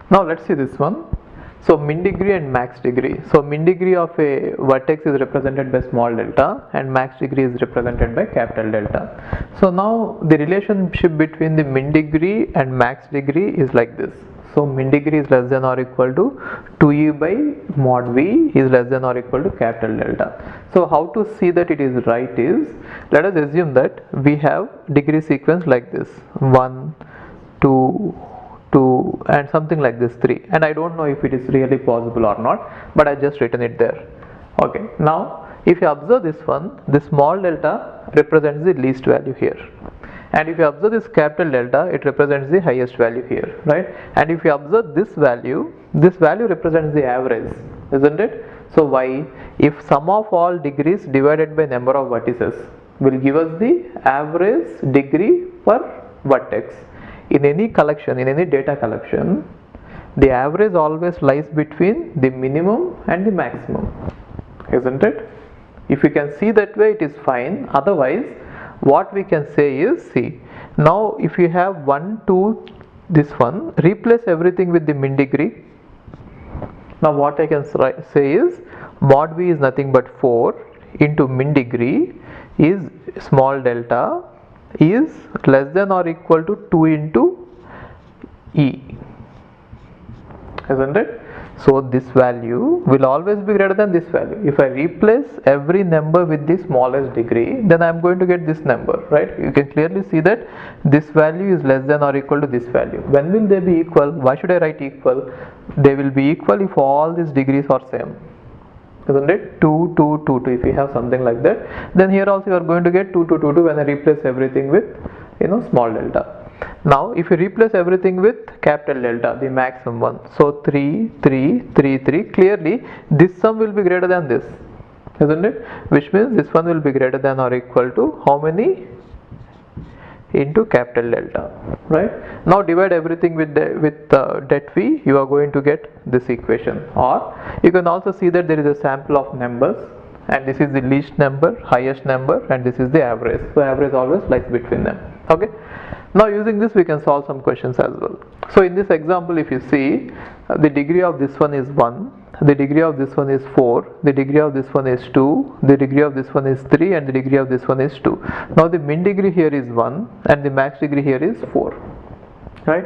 Now let's see this one. So min degree and max degree. So min degree of a vertex is represented by small delta and max degree is represented by capital delta. So now the relationship between the min degree and max degree is like this. So min degree is less than or equal to 2e by mod v is less than or equal to capital delta. So how to see that it is right is, let us assume that we have degree sequence like this 1, 2, 2 and something like this 3, and I don't know if it is really possible or not, but I just written it there. Okay, now if you observe this one, the small delta represents the least value here, and if you observe this capital delta, it represents the highest value here, right? And if you observe this value represents the average, isn't it? So why? If sum of all degrees divided by number of vertices will give us the average degree per vertex. In any collection, in any data collection, the average always lies between the minimum and the maximum, isn't it? If you can see that way, it is fine. Otherwise, what we can say is, see, now if you have 1, 2, this one, replace everything with the min degree. Now what I can say is, mod v is nothing but 4 into min degree is small delta is less than or equal to 2 into E, isn't it? So this value will always be greater than this value. If I replace every number with the smallest degree, then I am going to get this number, right? You can clearly see that this value is less than or equal to this value. When will they be equal? Why should I write equal? They will be equal if all these degrees are same, isn't it? 2, 2, 2, 2. If you have something like that, then here also you are going to get 2, 2, 2, 2 when I replace everything with, small delta. Now if you replace everything with capital delta, the maximum one, so 3, 3, 3, 3, clearly this sum will be greater than this, isn't it? Which means this one will be greater than or equal to how many? Into capital delta, right? Now divide everything with det v, you are going to get this equation. Or you can also see that there is a sample of numbers, and this is the least number, highest number, and this is the average. So average always lies between them. Okay. Now using this we can solve some questions as well. So in this example, if you see, the degree of this one is 1, the degree of this one is 4, the degree of this one is 2, the degree of this one is 3, and the degree of this one is 2. Now the min degree here is 1 and the max degree here is 4, right?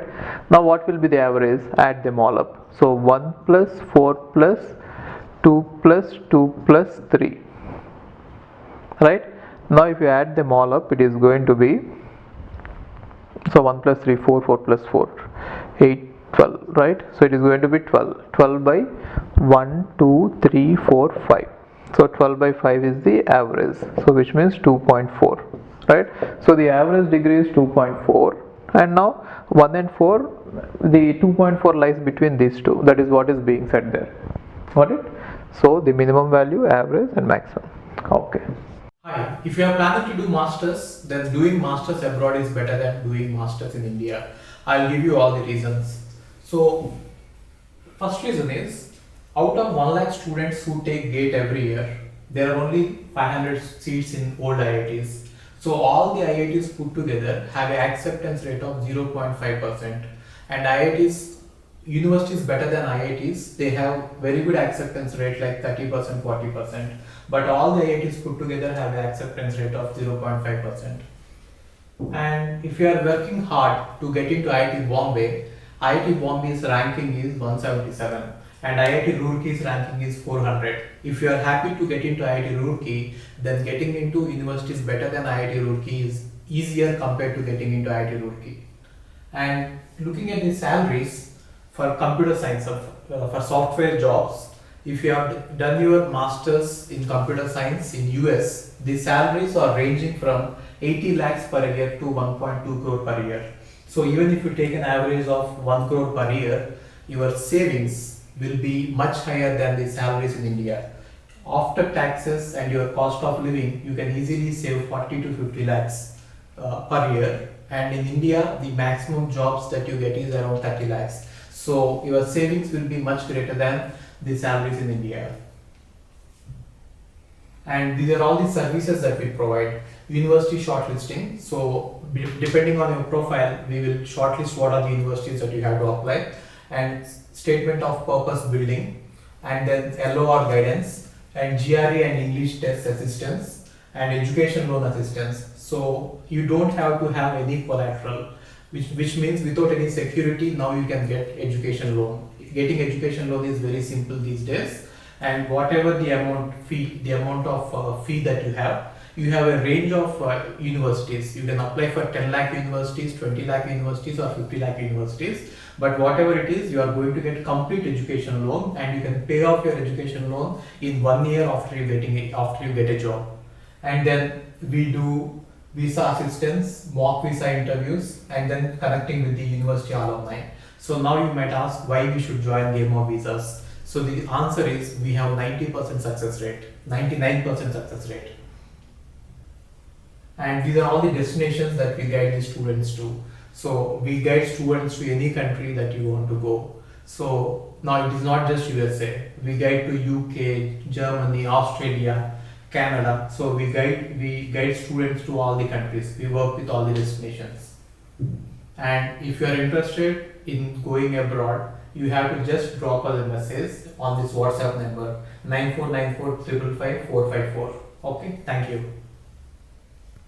Now what will be the average? Add them all up. So 1 plus 4 plus 2 plus 2 plus 3, right? Now if you add them all up, it is going to be, so 1 plus 3, 4, 4 plus 4, 8, 12, right? So it is going to be 12. 12 by 1, 2, 3, 4, 5. So 12 by 5 is the average. So which means 2.4, right? So the average degree is 2.4. And now 1 and 4, the 2.4 lies between these two. That is what is being said there. Got it? So the minimum value, average and maximum. Okay. Hi, if you are planning to do masters, then doing masters abroad is better than doing masters in India. I'll give you all the reasons. So, first reason is, out of 1 lakh students who take GATE every year, there are only 500 seats in old IITs. So all the IITs put together have an acceptance rate of 0.5%, and IITs, universities better than IITs, they have very good acceptance rate like 30%, 40%. But all the IITs put together have an acceptance rate of 0.5%. And if you are working hard to get into IIT Bombay's ranking is 177 and IIT Roorkee's ranking is 400. If you are happy to get into IIT Roorkee, then getting into universities better than IIT Roorkee is easier compared to getting into IIT Roorkee. And looking at the salaries for computer science, for software jobs, if you have done your masters in computer science in US, the salaries are ranging from 80 lakhs per year to 1.2 crore per year. So even if you take an average of 1 crore per year, your savings will be much higher than the salaries in India. After taxes and your cost of living, you can easily save 40 to 50 lakhs per year. And in India, the maximum jobs that you get is around 30 lakhs. So your savings will be much greater than the salaries in India. And these are all the services that we provide. University shortlisting. So depending on your profile, we will shortlist what are the universities that you have to apply. and statement of purpose building, and then LOR guidance, and GRE and English test assistance, and education loan assistance. So you don't have to have any collateral, which means without any security, now you can get education loan. Getting education loan is very simple these days, and whatever the amount of fee that you have a range of universities. You can apply for 10 lakh universities, 20 lakh universities, or 50 lakh universities. But whatever it is, you are going to get complete education loan, and you can pay off your education loan in 1 year after you get a job. And then we do visa assistance, mock visa interviews, and then connecting with the university alumni. So now you might ask why we should join Game of Visas. So the answer is we have 90% success rate, 99% success rate. And these are all the destinations that we guide the students to. So we guide students to any country that you want to go. So now it is not just USA. We guide to UK, Germany, Australia, Canada. So we guide students to all the countries. We work with all the destinations. And if you are interested in going abroad, you have to just drop us a message on this WhatsApp number 9494 555 454. Okay, thank you.